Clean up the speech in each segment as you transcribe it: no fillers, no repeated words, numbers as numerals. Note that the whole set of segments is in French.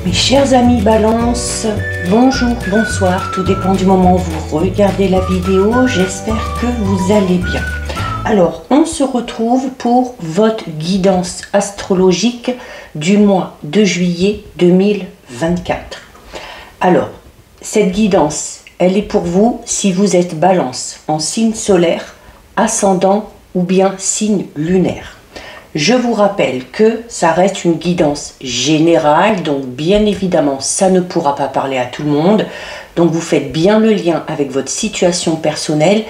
Mes chers amis Balance, bonjour, bonsoir, tout dépend du moment où vous regardez la vidéo, j'espère que vous allez bien. Alors, on se retrouve pour votre guidance astrologique du mois de juillet 2024. Alors, cette guidance, elle est pour vous si vous êtes Balance en signe solaire, ascendant ou bien signe lunaire. Je vous rappelle que ça reste une guidance générale, donc bien évidemment, ça ne pourra pas parler à tout le monde. Donc vous faites bien le lien avec votre situation personnelle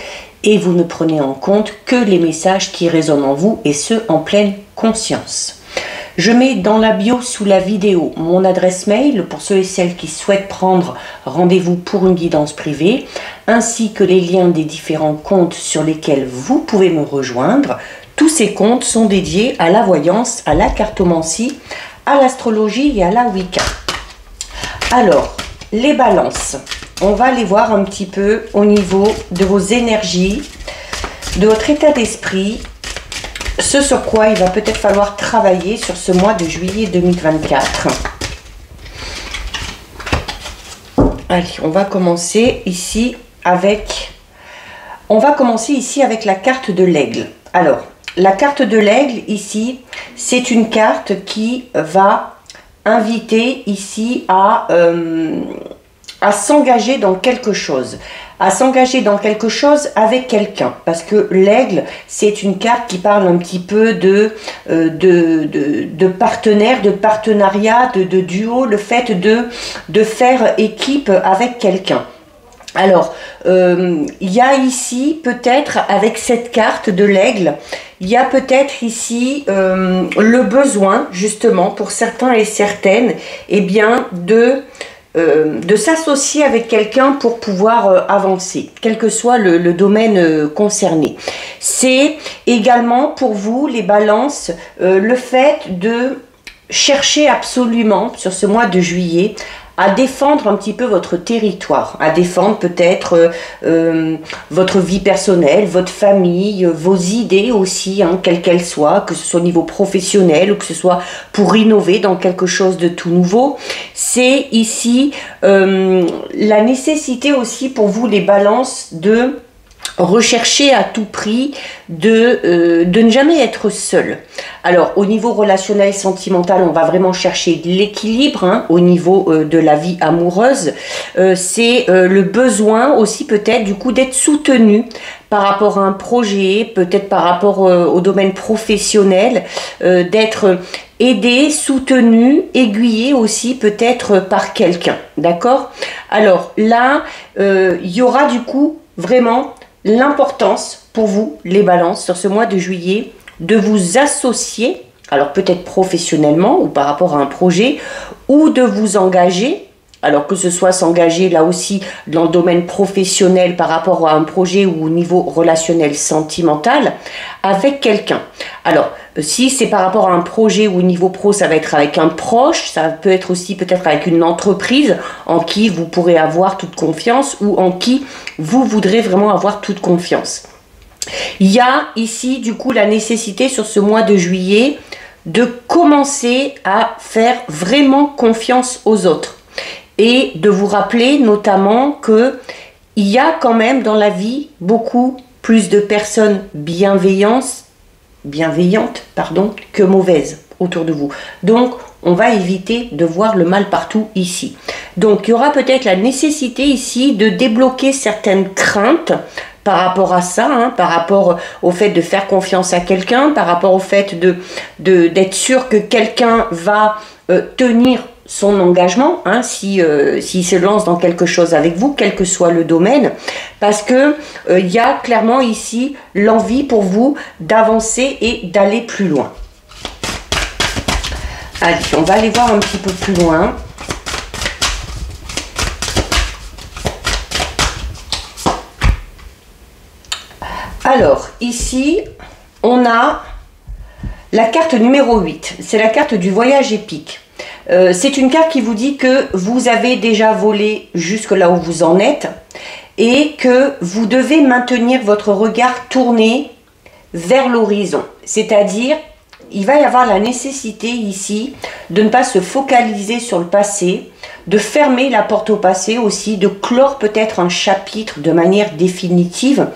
et vous ne prenez en compte que les messages qui résonnent en vous et ceux en pleine conscience. Je mets dans la bio sous la vidéo mon adresse mail pour ceux et celles qui souhaitent prendre rendez-vous pour une guidance privée, ainsi que les liens des différents comptes sur lesquels vous pouvez me rejoindre. Tous ces comptes sont dédiés à la voyance, à la cartomancie, à l'astrologie et à la Wicca. Alors, les balances, on va les voir un petit peu au niveau de vos énergies, de votre état d'esprit, ce sur quoi il va peut-être falloir travailler sur ce mois de juillet 2024. Allez, on va commencer ici avec la carte de l'aigle. Alors, la carte de l'aigle, ici, c'est une carte qui va inviter ici à s'engager dans quelque chose. À s'engager dans quelque chose avec quelqu'un. Parce que l'aigle, c'est une carte qui parle un petit peu de partenaire, de partenariat, de duo, le fait de faire équipe avec quelqu'un. Alors, il y a ici peut-être avec cette carte de l'aigle, il y a peut-être ici le besoin justement pour certains et certaines eh bien, de s'associer avec quelqu'un pour pouvoir avancer, quel que soit le domaine concerné. C'est également pour vous les balances le fait de chercher absolument sur ce mois de juillet à défendre un petit peu votre territoire, à défendre peut-être votre vie personnelle, votre famille, vos idées aussi, hein, quelles qu'elles soient, que ce soit au niveau professionnel ou que ce soit pour innover dans quelque chose de tout nouveau. C'est ici la nécessité aussi pour vous les balances de rechercher à tout prix de ne jamais être seul. Alors au niveau relationnel sentimental, on va vraiment chercher de l'équilibre, hein, au niveau de la vie amoureuse. C'est le besoin aussi peut-être du coup d'être soutenu par rapport à un projet, peut-être par rapport au domaine professionnel, d'être aidé, soutenu, aiguillé aussi peut-être par quelqu'un. D'accord? Alors là, il y aura du coup vraiment l'importance pour vous, les balances, sur ce mois de juillet, de vous associer, alors peut-être professionnellement ou par rapport à un projet, ou de vous engager, alors que ce soit s'engager là aussi dans le domaine professionnel par rapport à un projet ou au niveau relationnel sentimental, avec quelqu'un. Alors, si c'est par rapport à un projet ou au niveau pro, ça va être avec un proche, ça peut être aussi peut-être avec une entreprise en qui vous pourrez avoir toute confiance ou en qui vous voudrez vraiment avoir toute confiance. Il y a ici du coup la nécessité sur ce mois de juillet de commencer à faire vraiment confiance aux autres et de vous rappeler notamment que il y a quand même dans la vie beaucoup plus de personnes bienveillantes que mauvaises autour de vous. Donc, on va éviter de voir le mal partout ici. Donc, il y aura peut-être la nécessité ici de débloquer certaines craintes par rapport à ça, hein, par rapport au fait de faire confiance à quelqu'un, par rapport au fait d'être sûr que quelqu'un va tenir son engagement, hein, s'il se lance dans quelque chose avec vous, quel que soit le domaine, parce que il y a clairement ici l'envie pour vous d'avancer et d'aller plus loin. Allez, on va aller voir un petit peu plus loin. Alors, ici, on a la carte numéro 8. C'est la carte du voyage épique. C'est une carte qui vous dit que vous avez déjà volé jusque là où vous en êtes et que vous devez maintenir votre regard tourné vers l'horizon. C'est-à-dire il va y avoir la nécessité ici de ne pas se focaliser sur le passé, de fermer la porte au passé aussi, de clore peut-être un chapitre de manière définitive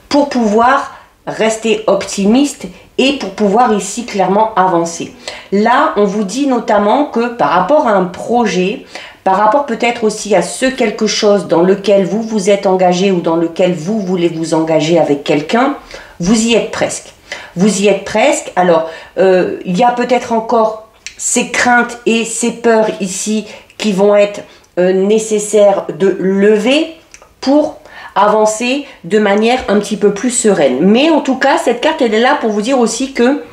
pour pouvoir rester optimiste et pour pouvoir ici clairement avancer. Là, on vous dit notamment que par rapport à un projet, par rapport peut-être aussi à ce quelque chose dans lequel vous vous êtes engagé ou dans lequel vous voulez vous engager avec quelqu'un, vous y êtes presque. Vous y êtes presque. Alors, il y a peut-être encore ces craintes et ces peurs ici qui vont être nécessaires de lever pour avancer de manière un petit peu plus sereine. Mais en tout cas, cette carte, elle est là pour vous dire aussi que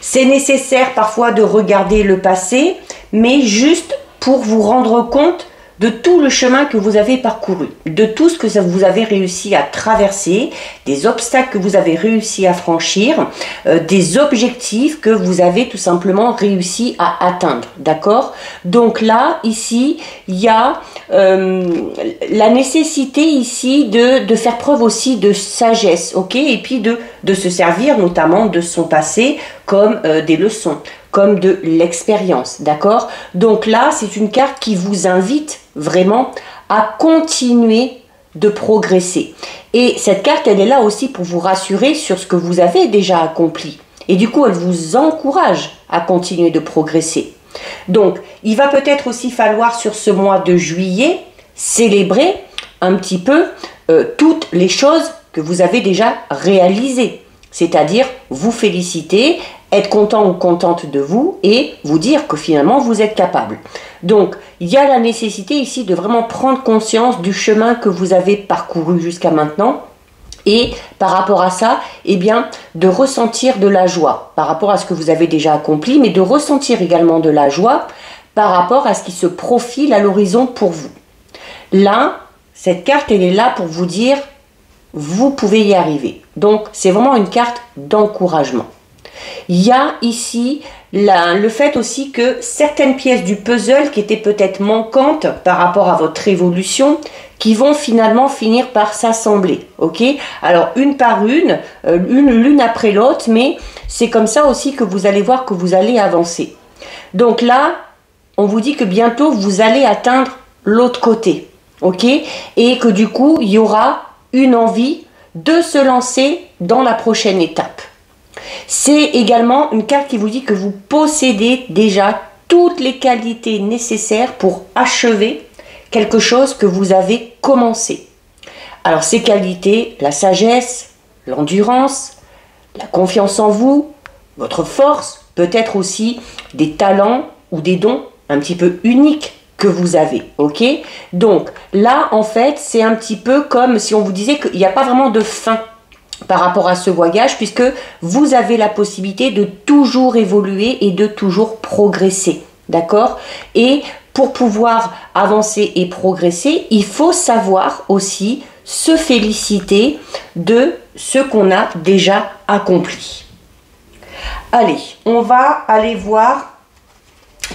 c'est nécessaire parfois de regarder le passé, mais juste pour vous rendre compte de tout le chemin que vous avez parcouru, de tout ce que vous avez réussi à traverser, des obstacles que vous avez réussi à franchir, des objectifs que vous avez tout simplement réussi à atteindre, d'accord? Donc là, ici, il y a la nécessité ici de faire preuve aussi de sagesse, ok? Et puis de se servir notamment de son passé comme des leçons, comme de l'expérience, d'accord? Donc là, c'est une carte qui vous invite vraiment à continuer de progresser. Et cette carte, elle est là aussi pour vous rassurer sur ce que vous avez déjà accompli. Et du coup, elle vous encourage à continuer de progresser. Donc, il va peut-être aussi falloir sur ce mois de juillet célébrer un petit peu toutes les choses que vous avez déjà réalisées. C'est-à-dire vous féliciter, être content ou contente de vous et vous dire que finalement vous êtes capable. Donc il y a la nécessité ici de vraiment prendre conscience du chemin que vous avez parcouru jusqu'à maintenant et par rapport à ça, eh bien, de ressentir de la joie par rapport à ce que vous avez déjà accompli, mais de ressentir également de la joie par rapport à ce qui se profile à l'horizon pour vous. Là, cette carte, elle est là pour vous dire vous pouvez y arriver. Donc, c'est vraiment une carte d'encouragement. Il y a ici le fait aussi que certaines pièces du puzzle qui étaient peut-être manquantes par rapport à votre évolution, qui vont finalement finir par s'assembler. Ok? Alors, une par une, l'une après l'autre, mais c'est comme ça aussi que vous allez voir que vous allez avancer. Donc là, on vous dit que bientôt, vous allez atteindre l'autre côté. Ok? Et que du coup, il y aura une envie de se lancer dans la prochaine étape. C'est également une carte qui vous dit que vous possédez déjà toutes les qualités nécessaires pour achever quelque chose que vous avez commencé. Alors ces qualités, la sagesse, l'endurance, la confiance en vous, votre force, peut-être aussi des talents ou des dons un petit peu uniques que vous avez, ok? Donc là, en fait, c'est un petit peu comme si on vous disait qu'il n'y a pas vraiment de fin par rapport à ce voyage, puisque vous avez la possibilité de toujours évoluer et de toujours progresser, d'accord? Et pour pouvoir avancer et progresser, il faut savoir aussi se féliciter de ce qu'on a déjà accompli. Allez, on va aller voir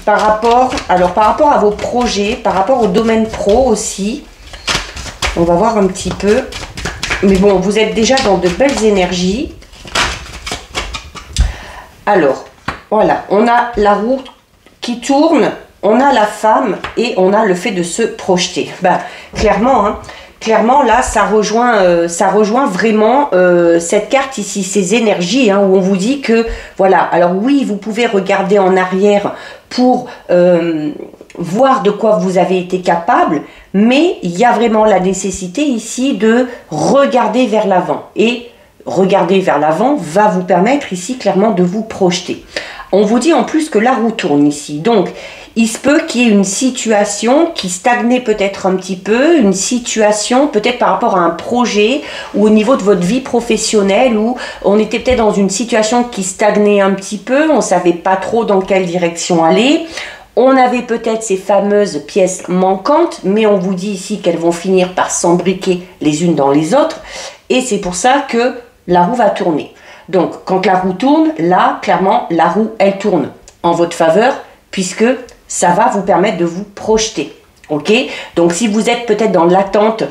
par rapport à vos projets, par rapport au domaine pro aussi. On va voir un petit peu. Mais bon, vous êtes déjà dans de belles énergies. Alors, voilà, on a la roue qui tourne, on a la femme et on a le fait de se projeter. Ben, clairement, hein, clairement là, ça rejoint vraiment cette carte ici, ces énergies, hein, où on vous dit que, voilà, alors oui, vous pouvez regarder en arrière pour voir de quoi vous avez été capable, mais il y a vraiment la nécessité ici de regarder vers l'avant. Et regarder vers l'avant va vous permettre ici clairement de vous projeter. On vous dit en plus que la roue tourne ici. Donc, il se peut qu'il y ait une situation qui stagnait peut-être un petit peu, une situation peut-être par rapport à un projet ou au niveau de votre vie professionnelle où on était peut-être dans une situation qui stagnait un petit peu, on ne savait pas trop dans quelle direction aller. On avait peut-être ces fameuses pièces manquantes, mais on vous dit ici qu'elles vont finir par s'embriquer les unes dans les autres. Et c'est pour ça que la roue va tourner. Donc, quand la roue tourne, là, clairement, la roue, elle tourne en votre faveur, puisque ça va vous permettre de vous projeter. Ok, donc si vous êtes peut-être dans l'attente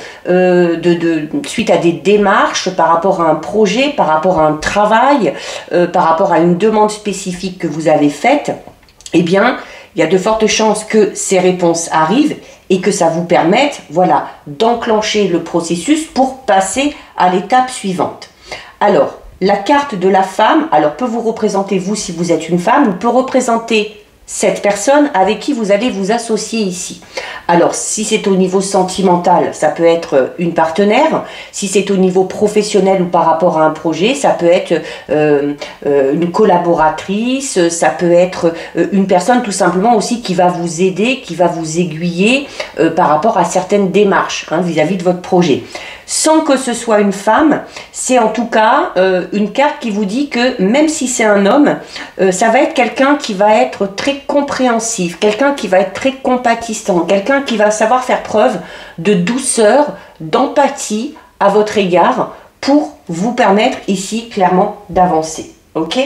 suite à des démarches par rapport à un projet, par rapport à un travail, par rapport à une demande spécifique que vous avez faite, eh bien, il y a de fortes chances que ces réponses arrivent et que ça vous permette, voilà, d'enclencher le processus pour passer à l'étape suivante. Alors, la carte de la femme, alors peut vous représenter vous si vous êtes une femme, ou peut représenter cette personne avec qui vous allez vous associer ici. Alors, si c'est au niveau sentimental, ça peut être une partenaire. Si c'est au niveau professionnel ou par rapport à un projet, ça peut être une collaboratrice, ça peut être une personne tout simplement aussi qui va vous aider, qui va vous aiguiller par rapport à certaines démarches vis-à-vis de votre projet. Sans que ce soit une femme, c'est en tout cas une carte qui vous dit que même si c'est un homme, ça va être quelqu'un qui va être très compréhensif, quelqu'un qui va être très compatissant, quelqu'un qui va savoir faire preuve de douceur, d'empathie à votre égard pour vous permettre ici clairement d'avancer. Ok ?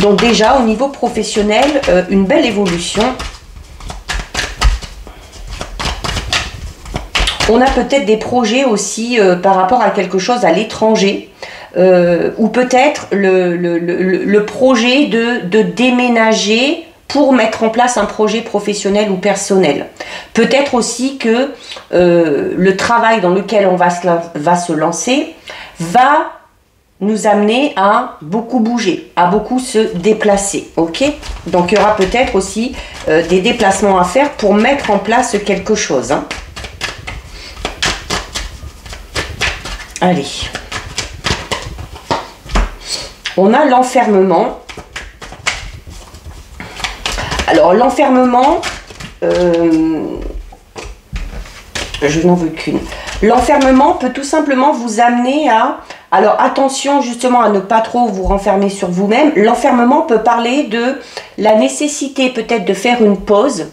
Donc déjà au niveau professionnel, une belle évolution. On a peut-être des projets aussi par rapport à quelque chose à l'étranger, ou peut-être le projet de déménager pour mettre en place un projet professionnel ou personnel. Peut-être aussi que le travail dans lequel on va se lancer va nous amener à beaucoup bouger, à beaucoup se déplacer. Ok ? Donc il y aura peut-être aussi des déplacements à faire pour mettre en place quelque chose. Allez, on a l'enfermement. Alors l'enfermement, je n'en veux qu'une. L'enfermement peut tout simplement vous amener à... Alors attention justement à ne pas trop vous renfermer sur vous-même. L'enfermement peut parler de la nécessité peut-être de faire une pause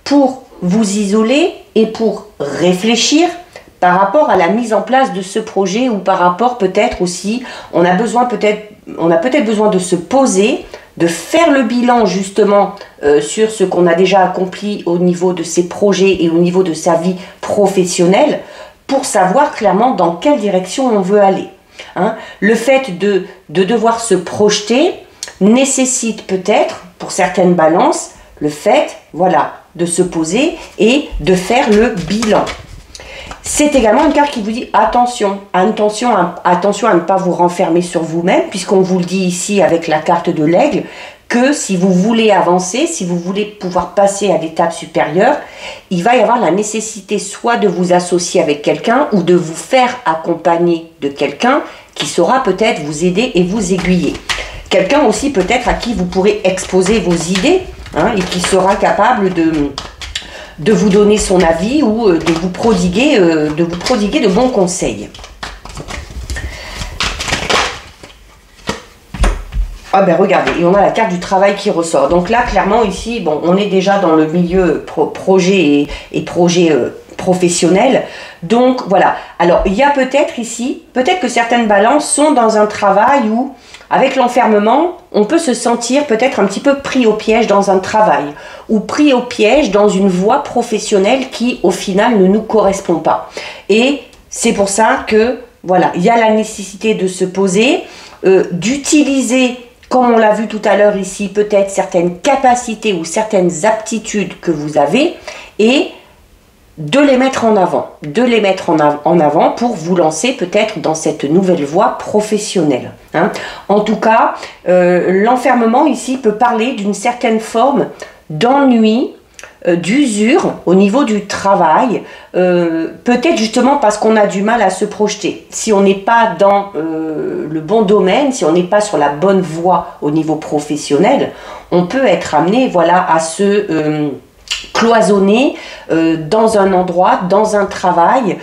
pour vous isoler et pour réfléchir par rapport à la mise en place de ce projet, ou par rapport peut-être aussi, on a peut-être besoin de se poser, de faire le bilan justement sur ce qu'on a déjà accompli au niveau de ses projets et au niveau de sa vie professionnelle, pour savoir clairement dans quelle direction on veut aller. Le fait de devoir se projeter nécessite peut-être, pour certaines balances, le fait, voilà, de se poser et de faire le bilan. C'est également une carte qui vous dit attention à ne pas vous renfermer sur vous-même, puisqu'on vous le dit ici avec la carte de l'aigle, que si vous voulez avancer, si vous voulez pouvoir passer à l'étape supérieure, il va y avoir la nécessité soit de vous associer avec quelqu'un ou de vous faire accompagner de quelqu'un qui saura peut-être vous aider et vous aiguiller. Quelqu'un aussi peut-être à qui vous pourrez exposer vos idées et qui sera capable de vous donner son avis ou de vous prodiguer de bons conseils. Ah ben regardez, et on a la carte du travail qui ressort. Donc là, clairement, ici, bon, on est déjà dans le milieu projet et projet professionnel. Donc voilà. Alors, il y a peut-être ici, peut-être que certaines balances sont dans un travail où, avec l'enfermement, on peut se sentir peut-être un petit peu pris au piège dans un travail, ou pris au piège dans une voie professionnelle qui, au final, ne nous correspond pas. Et c'est pour ça que, voilà, il y a la nécessité de se poser, d'utiliser, comme on l'a vu tout à l'heure ici, peut-être certaines capacités ou certaines aptitudes que vous avez, et de les mettre en avant, en avant pour vous lancer peut-être dans cette nouvelle voie professionnelle. En tout cas, l'enfermement ici peut parler d'une certaine forme d'ennui, d'usure au niveau du travail, peut-être justement parce qu'on a du mal à se projeter. Si on n'est pas dans le bon domaine, si on n'est pas sur la bonne voie au niveau professionnel, on peut être amené, voilà, à se cloisonner dans un endroit, dans un travail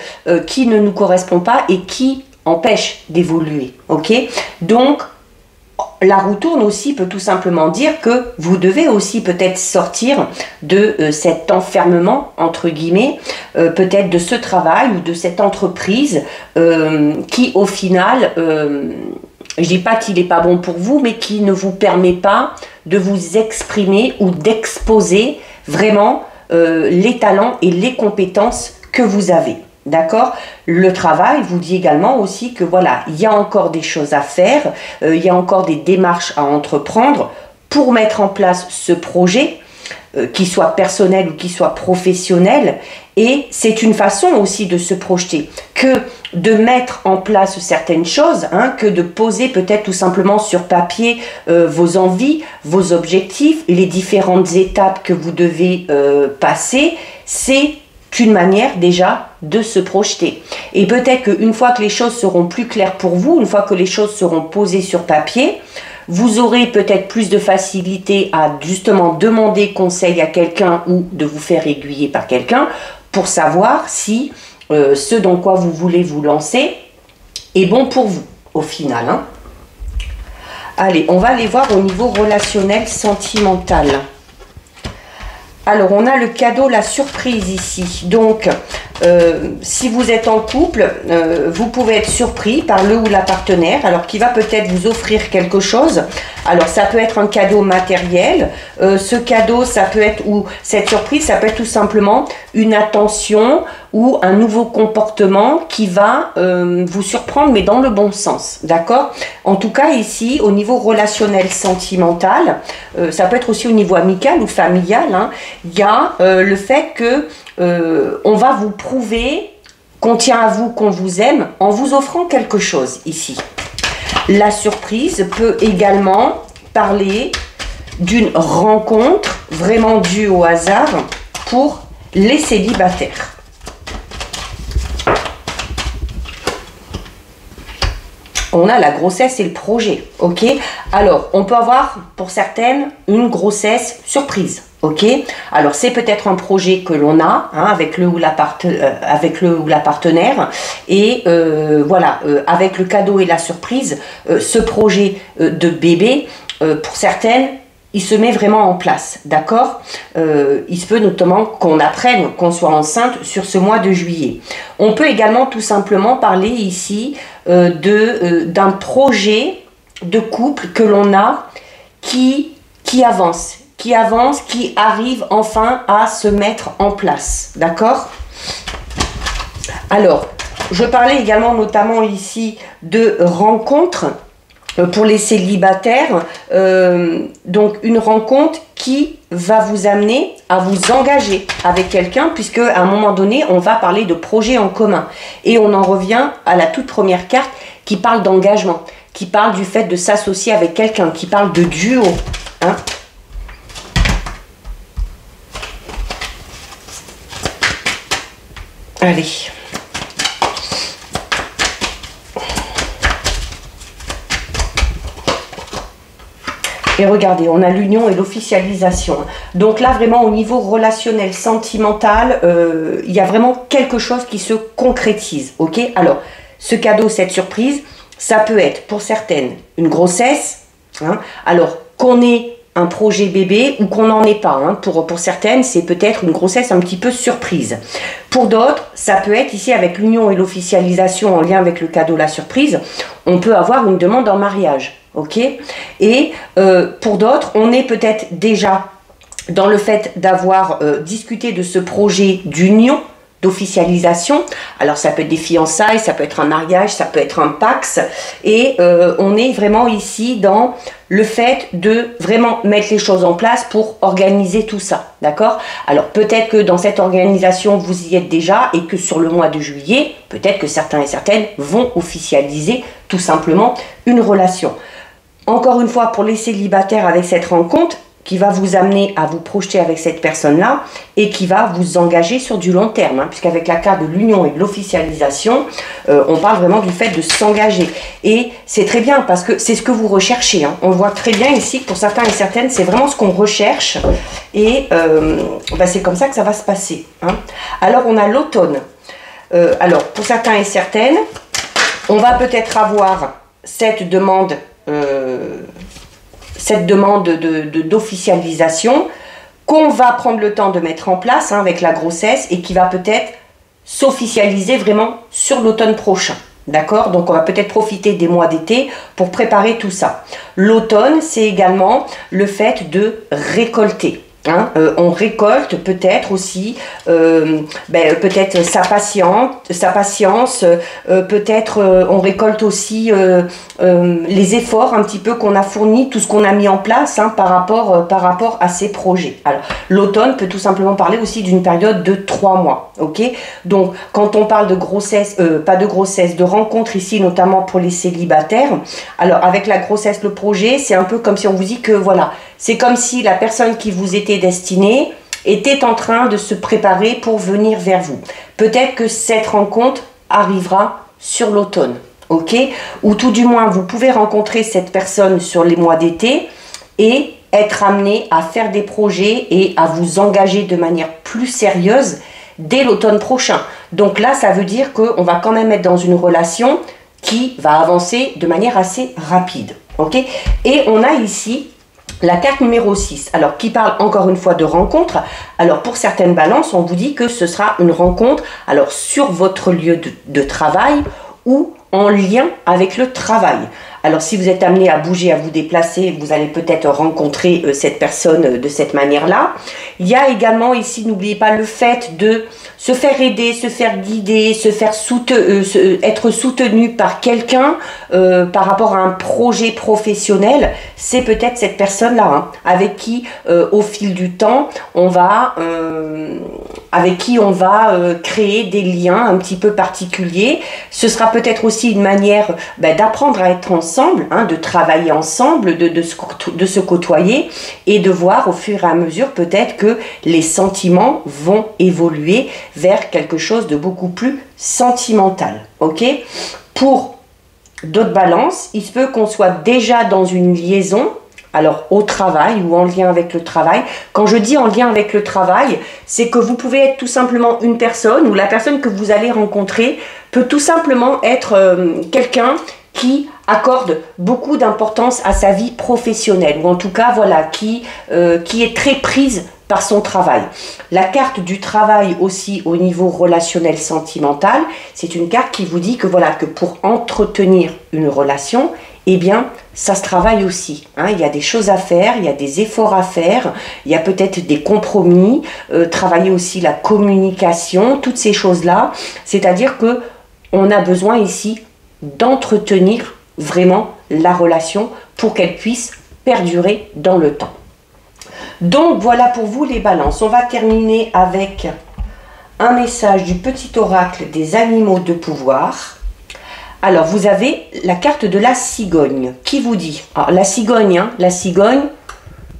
qui ne nous correspond pas et qui empêche d'évoluer. Ok ? Donc, la roue tourne aussi peut tout simplement dire que vous devez aussi peut-être sortir de cet enfermement, entre guillemets, peut-être de ce travail ou de cette entreprise qui, au final, je ne dis pas qu'il n'est pas bon pour vous, mais qui ne vous permet pas de vous exprimer ou d'exposer vraiment les talents et les compétences que vous avez. D'accord? Le travail vous dit également aussi que voilà, il y a encore des choses à faire, il y a encore des démarches à entreprendre pour mettre en place ce projet, qu'il soit personnel ou qu'il soit professionnel. Et c'est une façon aussi de se projeter, que de mettre en place certaines choses, hein, que de poser peut-être tout simplement sur papier vos envies, vos objectifs, les différentes étapes que vous devez passer. C'est une manière déjà de se projeter. Et peut-être qu'une fois que les choses seront plus claires pour vous, une fois que les choses seront posées sur papier, vous aurez peut-être plus de facilité à justement demander conseil à quelqu'un ou de vous faire aiguiller par quelqu'un pour savoir si ce dans quoi vous voulez vous lancer est bon pour vous au final. Hein. Allez, on va aller voir au niveau relationnel, sentimental. Alors, on a le cadeau, la surprise ici. Donc, si vous êtes en couple, vous pouvez être surpris par le ou la partenaire, alors qui va peut-être vous offrir quelque chose. Alors, ça peut être un cadeau matériel. Ce cadeau, ça peut être, ou cette surprise, ça peut être tout simplement une attention ou un nouveau comportement qui va vous surprendre, mais dans le bon sens. D'accord? En tout cas, ici, au niveau relationnel, sentimental, ça peut être aussi au niveau amical ou familial, hein, il y a le fait que on va vous prouver qu'on tient à vous, qu'on vous aime, en vous offrant quelque chose ici. La surprise peut également parler d'une rencontre vraiment due au hasard pour les célibataires. On a la grossesse et le projet, ok? Alors, on peut avoir, pour certaines, une grossesse surprise, ok? Alors, c'est peut-être un projet que l'on a, hein, avec le ou la partenaire, et voilà, avec le cadeau et la surprise, ce projet de bébé, pour certaines, il se met vraiment en place, d'accord? Il se peut notamment qu'on apprenne qu'on soit enceinte sur ce mois de juillet. On peut également tout simplement parler ici d'un projet de couple que l'on a qui avance, qui arrive enfin à se mettre en place, d'accord? Alors, je parlais également notamment ici de rencontres. Pour les célibataires, donc une rencontre qui va vous amener à vous engager avec quelqu'un, puisque à un moment donné, on va parler de projet en commun. Et on en revient à la toute première carte qui parle d'engagement, qui parle du fait de s'associer avec quelqu'un, qui parle de duo. Hein. Allez. Et regardez, on a l'union et l'officialisation. Donc là, vraiment, au niveau relationnel, sentimental, il y a vraiment quelque chose qui se concrétise. Ok? Alors, ce cadeau, cette surprise, ça peut être pour certaines une grossesse. Hein, alors, qu'on ait un projet bébé ou qu'on n'en ait pas. Hein, pour certaines, c'est peut-être une grossesse un petit peu surprise. Pour d'autres, ça peut être ici avec l'union et l'officialisation en lien avec le cadeau, la surprise. On peut avoir une demande en mariage. Ok, et pour d'autres, on est peut-être déjà dans le fait d'avoir discuté de ce projet d'union, d'officialisation. Alors ça peut être des fiançailles, ça peut être un mariage, ça peut être un pax, et on est vraiment ici dans le fait de vraiment mettre les choses en place pour organiser tout ça, d'accord? Alors peut-être que dans cette organisation vous y êtes déjà et que sur le mois de juillet, peut-être que certains et certaines vont officialiser tout simplement une relation. Encore une fois, pour les célibataires, avec cette rencontre qui va vous amener à vous projeter avec cette personne-là et qui va vous engager sur du long terme, hein, puisqu'avec la carte de l'union et de l'officialisation, on parle vraiment du fait de s'engager. Et c'est très bien parce que c'est ce que vous recherchez. Hein. On voit très bien ici que pour certains et certaines, c'est vraiment ce qu'on recherche et bah, c'est comme ça que ça va se passer. Hein. Alors, on a l'automne. Alors, pour certains et certaines, on va peut-être avoir cette demande d'officialisation qu'on va prendre le temps de mettre en place, hein, avec la grossesse et qui va peut-être s'officialiser vraiment sur l'automne prochain. D'accord? Donc on va peut-être profiter des mois d'été pour préparer tout ça. L'automne, c'est également le fait de récolter. Hein, on récolte peut-être aussi peut-être sa patience, peut-être on récolte aussi les efforts un petit peu qu'on a fournis, tout ce qu'on a mis en place hein, par rapport à ces projets. Alors l'automne peut tout simplement parler aussi d'une période de 3 mois. Ok, donc quand on parle de grossesse, pas de grossesse, de rencontre ici notamment pour les célibataires, alors avec la grossesse, le projet, c'est un peu comme si on vous dit que voilà, c'est comme si la personne qui vous était destinée était en train de se préparer pour venir vers vous. Peut-être que cette rencontre arrivera sur l'automne, ok? Ou tout du moins, vous pouvez rencontrer cette personne sur les mois d'été et être amené à faire des projets et à vous engager de manière plus sérieuse dès l'automne prochain. Donc là, ça veut dire qu'on va quand même être dans une relation qui va avancer de manière assez rapide, ok? Et on a ici la carte numéro 6, alors qui parle encore une fois de rencontre. Alors pour certaines balances, on vous dit que ce sera une rencontre alors sur votre lieu de travail ou en lien avec le travail. Alors si vous êtes amené à bouger, à vous déplacer, vous allez peut-être rencontrer cette personne de cette manière-là. Il y a également ici, n'oubliez pas le fait de se faire aider, se faire guider, se faire être soutenu par quelqu'un par rapport à un projet professionnel. C'est peut-être cette personne-là hein, avec qui au fil du temps, on va créer des liens un petit peu particuliers. Ce sera peut-être aussi une manière d'apprendre à être ensemble, hein, de travailler ensemble, de se côtoyer et de voir au fur et à mesure peut-être que les sentiments vont évoluer vers quelque chose de beaucoup plus sentimental. Ok ? Pour d'autres balances, il se peut qu'on soit déjà dans une liaison, alors au travail ou en lien avec le travail. Quand je dis en lien avec le travail, c'est que vous pouvez être tout simplement une personne ou la personne que vous allez rencontrer peut tout simplement être quelqu'un qui accorde beaucoup d'importance à sa vie professionnelle ou en tout cas voilà qui est très prise par son travail. La carte du travail aussi au niveau relationnel sentimental, c'est une carte qui vous dit que voilà que pour entretenir une relation, eh bien ça se travaille aussi. Hein. Il y a des choses à faire, il y a des efforts à faire, il y a peut-être des compromis, travailler aussi la communication, toutes ces choses-là. C'est-à-dire que on a besoin ici d'entretenir vraiment la relation pour qu'elle puisse perdurer dans le temps. Donc voilà pour vous les balances. On va terminer avec un message du petit oracle des animaux de pouvoir. Alors vous avez la carte de la cigogne qui vous dit, alors la cigogne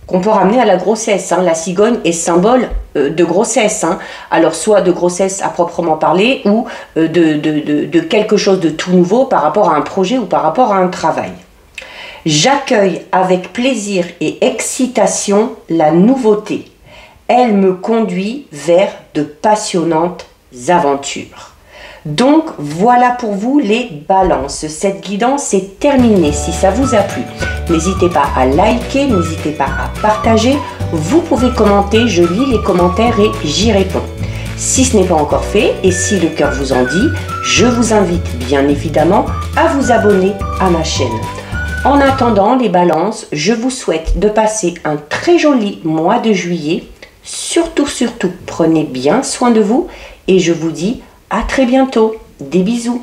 qu'on peut ramener à la grossesse, hein. La cigogne est symbole de grossesse, hein. Alors soit de grossesse à proprement parler ou de quelque chose de tout nouveau par rapport à un projet ou par rapport à un travail. J'accueille avec plaisir et excitation la nouveauté. Elle me conduit vers de passionnantes aventures. Donc voilà pour vous les balances. Cette guidance est terminée. Si ça vous a plu, n'hésitez pas à liker, n'hésitez pas à partager. Vous pouvez commenter, je lis les commentaires et j'y réponds. Si ce n'est pas encore fait et si le cœur vous en dit, je vous invite bien évidemment à vous abonner à ma chaîne. En attendant les balances, je vous souhaite de passer un très joli mois de juillet. Surtout, prenez bien soin de vous et je vous dis à très bientôt. Des bisous.